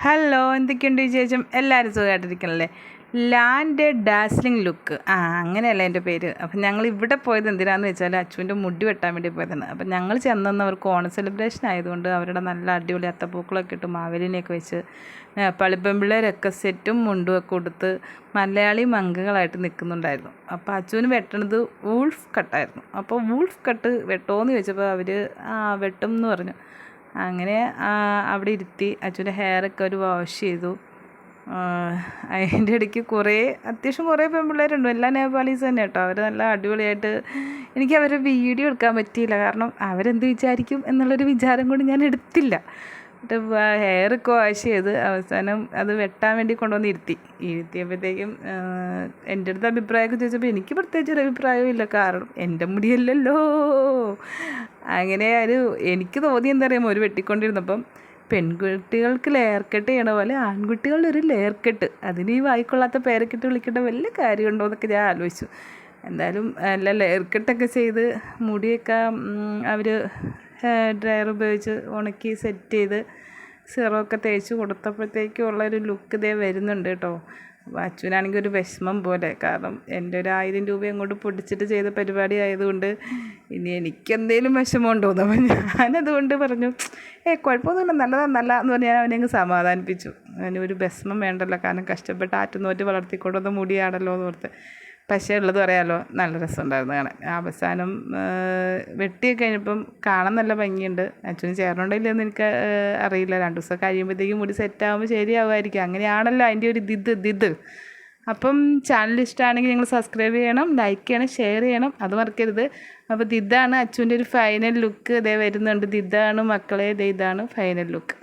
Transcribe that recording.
Hello, എന്തൊക്കെയുണ്ട് വിശേഷം? എല്ലാവരും സുഖമായിട്ടിരിക്കണല്ലേ? ലാൻഡ് ഡാസ്ലിംഗ് ലുക്ക്, അങ്ങനെയല്ല എൻ്റെ പേര്. അപ്പം ഞങ്ങൾ ഇവിടെ പോയത് എന്തിനാന്ന് വെച്ചാൽ അച്ചുവിൻ്റെ മുടി വെട്ടാൻ വേണ്ടി പോയതാണ്. അപ്പം ഞങ്ങൾ ചെന്നവർക്ക് ഓണം സെലിബ്രേഷൻ ആയതുകൊണ്ട് അവരുടെ നല്ല അടിപൊളി അത്തപ്പൂക്കളൊക്കെ ഇട്ട് മാവേലിനെയൊക്കെ വെച്ച് പളിപ്പമ്പിള്ളേരൊക്കെ സെറ്റും മുണ്ടും ഒക്കെ കൊടുത്ത് മലയാളി മംഗങ്ങളായിട്ട് നിൽക്കുന്നുണ്ടായിരുന്നു. അപ്പോൾ അച്ചുവിന് വെട്ടണത് വൂൾഫ് കട്ടായിരുന്നു. അപ്പോൾ വൂൾഫ് കട്ട് വെട്ടോന്ന് ചോദിച്ചപ്പോൾ അവർ വെട്ടും എന്ന് പറഞ്ഞു. അങ്ങനെ അവിടെ ഇരുത്തി അച്ചുവിൻ്റെ ഹെയറൊക്കെ ഒരു വാഷ് ചെയ്തു. അതിൻ്റെ ഇടയ്ക്ക് അത്യാവശ്യം കുറേ പെൺപിള്ളേരുണ്ട്, എല്ലാം നേപ്പാളീസ് തന്നെ കേട്ടോ. അവർ നല്ല അടിപൊളിയായിട്ട്, എനിക്ക് അവരെ വീഡിയോ എടുക്കാൻ പറ്റിയില്ല, കാരണം അവരെന്ത് വിചാരിക്കും എന്നുള്ളൊരു വിചാരം കൊണ്ട് ഞാൻ എടുത്തില്ല. എന്നിട്ട് ഹെയറൊക്കെ വാഷ് ചെയ്ത് അവസാനം അത് വെട്ടാൻ വേണ്ടി കൊണ്ടുവന്ന് ഇരുത്തിയപ്പോഴത്തേക്കും എൻ്റെ അടുത്ത് അഭിപ്രായമൊക്കെ ചോദിച്ചപ്പോൾ എനിക്ക് പ്രത്യേകിച്ചൊരു അഭിപ്രായവും ഇല്ല, കാരണം എൻ്റെ മുടിയല്ലല്ലോ. അങ്ങനെ എനിക്ക് തോന്നി എന്താ പറയുമ്പോൾ ഒരു വെട്ടിക്കൊണ്ടിരുന്നപ്പം പെൺകുട്ടികൾക്ക് ലെയർ കട്ട് ചെയ്യണ പോലെ ആൺകുട്ടികളുടെ ഒരു ലെയർ കട്ട്, അതിന് ഈ വായിക്കൊള്ളാത്ത പേരൊക്കെ ഇട്ട് വിളിക്കേണ്ട വല്ല കാര്യമുണ്ടോ എന്നൊക്കെ ഞാൻ ആലോചിച്ചു. എന്തായാലും എല്ലാം ലെയർ കട്ടൊക്കെ ചെയ്ത് മുടിയൊക്കെ അവർ ഡ്രയർ ഉപയോഗിച്ച് ഉണക്കി സെറ്റ് ചെയ്ത് സിറമൊക്കെ തേച്ച് കൊടുത്തപ്പോഴത്തേക്കും ഉള്ളൊരു ലുക്ക് ഇതേ വരുന്നുണ്ട് കേട്ടോ. അച്ഛനാണെങ്കിൽ ഒരു വിഷമം പോലെ, കാരണം എൻ്റെ ഒരു 1000 രൂപ അങ്ങോട്ട് പൊടിച്ചിട്ട് ചെയ്ത പരിപാടി ആയതുകൊണ്ട് ഇനി എനിക്കെന്തേലും വിഷമം ഉണ്ടോയെന്ന്. അപ്പം ഞാനതുകൊണ്ട് പറഞ്ഞു കുഴപ്പമൊന്നുമില്ല, നല്ലതാ എന്ന് പറഞ്ഞ് ഞാൻ അവനെ അങ്ങ് സമാധാനിപ്പിച്ചു. അവനൊരു വിഷമം വേണ്ടല്ലോ, കാരണം കഷ്ടപ്പെട്ട് ആറ്റുനോറ്റ് വളർത്തിക്കൊണ്ടുവന്ന മുടിയാണല്ലോ എന്ന് ഓർത്ത്. പക്ഷേ ഉള്ളത് പറയാമല്ലോ, നല്ല രസമുണ്ടായിരുന്നു കാണാൻ. അവസാനം വെട്ടിയൊക്കെ കഴിഞ്ഞപ്പം കാണാൻ നല്ല ഭംഗിയുണ്ട്. അച്ഛന് ചേർന്നുണ്ടെങ്കിലെന്ന് എനിക്ക് അറിയില്ല. 2 ദിവസം കഴിയുമ്പോഴത്തേക്കും മുടി സെറ്റാകുമ്പോൾ ശരിയാവുമായിരിക്കും. അങ്ങനെയാണല്ലോ അതിൻ്റെ ഒരു ദിത്. അപ്പം ചാനൽ ഇഷ്ടമാണെങ്കിൽ നിങ്ങൾ സബ്സ്ക്രൈബ് ചെയ്യണം, ലൈക്ക് ചെയ്യണം, ഷെയർ ചെയ്യണം, അത് മറക്കരുത്. അപ്പോൾ ഇതാണ് അച്ചുവിൻ്റെ ഒരു ഫൈനൽ ലുക്ക്. ഇതേ വരുന്നുണ്ട്. ഇതാണ് മക്കളെ, ഇതാണ് ഫൈനൽ ലുക്ക്.